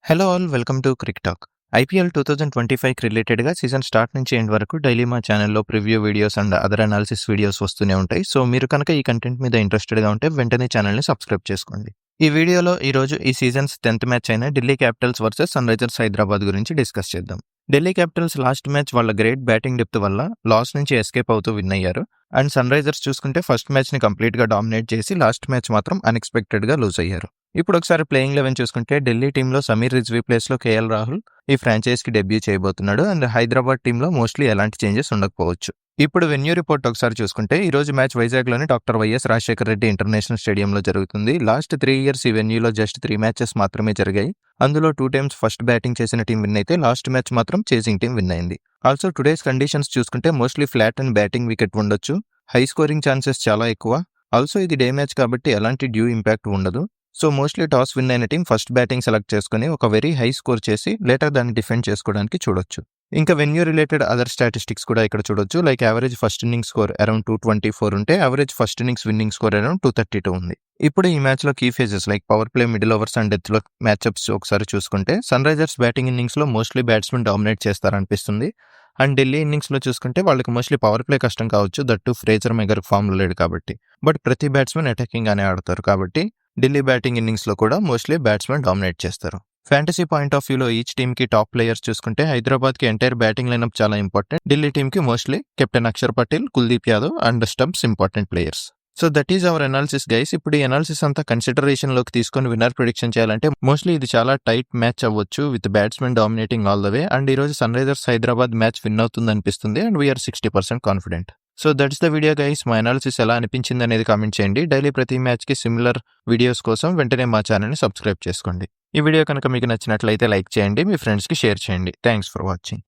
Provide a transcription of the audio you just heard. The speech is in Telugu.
Hello all welcome to Cric Talk. IPL 2025కి రిలేటెడ్‌గా సీజన్ స్టార్ట్ నుంచి ఎండ్ వరకు డైలీ మా ఛానెల్‌లో preview videos and other analysis videos వస్తూనే ఉంటాయి. సో మీరు కనుక ఈ కంటెంట్ మీద ఇంట్రెస్టెడ్‌గా ఉంటే వెంటనే ఛానెల్‌ని సబ్స్క్రైబ్ చేసుకోండి. ఈ వీడియోలో ఈరోజు ఈ సీజన్స్ 10th మ్యాచ్ అయిన Delhi Capitals versus Sunrisers Hyderabad గురించి డిస్కస్ చేద్దాం. ఢిల్లీ క్యాపిటల్స్ లాస్ట్ మ్యాచ్ వాళ్ళ గ్రేట్ బ్యాటింగ్ డెప్త్ వల్ల లాస్ నుంచి ఎస్కేప్ అవుతూ విన్ అయ్యారు. అండ్ సన్‌రైజర్స్ చూసుకుంటే ఫస్ట్ మ్యాచ్‌ని కంప్లీట్‌గా డామినేట్ చేసి లాస్ట్ మ్యాచ్ మాత్రం అన్‌ఎక్స్‌పెక్టెడ్‌గా లూజ్ అయ్యారు. ఇప్పుడు ఒకసారి ప్లేయింగ్ 11 చూసుకుంటే ఢిల్లీ టీంలో సమీర్ రిజ్వీ ప్లేస్‌లో కేఎల్ రాహుల్ ఈ ఫ్రాంచైజ్‌కి డెబ్యూ చేయబోతున్నాడు. అండ్ హైదరాబాద్ టీంలో మోస్ట్లీ ఎలాంటి చేంజెస్ ఉండకపోవచ్చు. ఇప్పుడు వెన్యూ రిపోర్ట్ ఒకసారి చూసుకుంటే ఈ రోజు మ్యాచ్ వైజాగ్‌లోని doctor YS Rajasekhara Reddy international స్టేడియంలో జరుగుతుంది. లాస్ట్ 3 ఇయర్స్ ఈ వెన్యూలో జస్ట్ 3 మ్యాచెస్ మాత్రమే జరిగాయి. అందులో 2 టైమ్స్ ఫస్ట్ బ్యాటింగ్ చేసిన టీం విన్ అయితే లాస్ట్ మ్యాచ్ మాత్రం చేసింగ్ టీం విన్ అయింది. ఆల్సో టుడేస్ కండిషన్స్ చూసుకుంటే mostly flat and batting wicket ఉండొచ్చు. హై స్కోరింగ్ ఛాన్సెస్ చాలా ఎక్కువ. ఆల్సో ఇది డే మ్యాచ్ కాబట్టి ఎలాంటి డ్యూ ఇంపాక్ట్ ఉండదు. సో మోస్ట్లీ టాస్ విన్ అయిన టీం ఫస్ట్ బ్యాటింగ్ సెలెక్ట్ చేసుకుని ఒక వెరీ హై స్కోర్ చేసి లేటర్ దాన్ని డిఫెండ్ చేసుకోవడానికి చూడొచ్చు. ఇంకా వెన్యూ రిలేటెడ్ అదర్ స్టాటిస్టిక్స్ కూడా ఇక్కడ చూడొచ్చు. Like average first innings score around 224 ఉంటే average first innings winning score around 232 ఉంది. ఇప్పుడు ఈ మ్యాచ్లో key phases like power play, middle overs and డెత్లో మ్యాచ్అప్స్ ఒకసారి చూసుకుంటే సన్ రైజర్స్ బ్యాటింగ్ ఇన్నింగ్స్లో మోస్ట్లీ బ్యాట్స్మెన్ డామినేట్ చేస్తారనిపిస్తుంది. అండ్ ఢిల్లీ ఇన్నింగ్స్లో చూసుకుంటే వాళ్ళకి మోస్ట్లీ పవర్ ప్లే కష్టం కావచ్చు, దట్టు ఫ్రేజర్ మెగర్ ఫామ్లో లేడు కాబట్టి. బట్ ప్రతి బ్యాట్స్మెన్ అటాకింగ్ గానే ఆడతారు కాబట్టి ఢిల్లీ బ్యాటింగ్ ఇన్నింగ్స్లో కూడా మోస్ట్లీ బ్యాట్స్మెన్ డామినేట్ చేస్తారు. ఫ్యాంటసీ పాయింట్ ఆఫ్ వ్యూలో ఈచ్ టీమ్కి టాప్ ప్లేయర్స్ చూసుకుంటే హైదరాబాద్కి ఎంటైర్ బ్యాటింగ్ లైనప్ చాలా ఇంపార్టెంట్. ఢిల్లీ టీమ్కి mostly captain Akshar Patel, Kuldeep Yadav and Stubbs important players. So that is our analysis guys. ఇప్పుడు ఈ అనాలిసిస్ అంతా కన్సిడరేషన్లోకి తీసుకొని విన్నర్ ప్రిడిక్షన్ చేయాలంటే మోస్ట్లీ ఇది చాలా టైట్ మ్యాచ్ అవ్వచ్చు with batsmen dominating all the way. And ఈ రోజు Sunrisers Hyderabad match win అవుతుంది అనిపిస్తుంది and we're 60% confident. So that's the video guys. మా అనాలిసిస్ ఎలా అనిపించింది అనేది కామెంట్ చేయండి. డైలీ ప్రతి మ్యాచ్కి సిమిలర్ వీడియోస్ కోసం వెంటనే మా ఛానల్ని సబ్స్క్రైబ్ చేసుకోండి. ఈ వీడియో కనుక మీకు నచ్చినట్లయితే లైక్ చేయండి, మీ ఫ్రెండ్స్కి షేర్ చేయండి. Thanks for watching.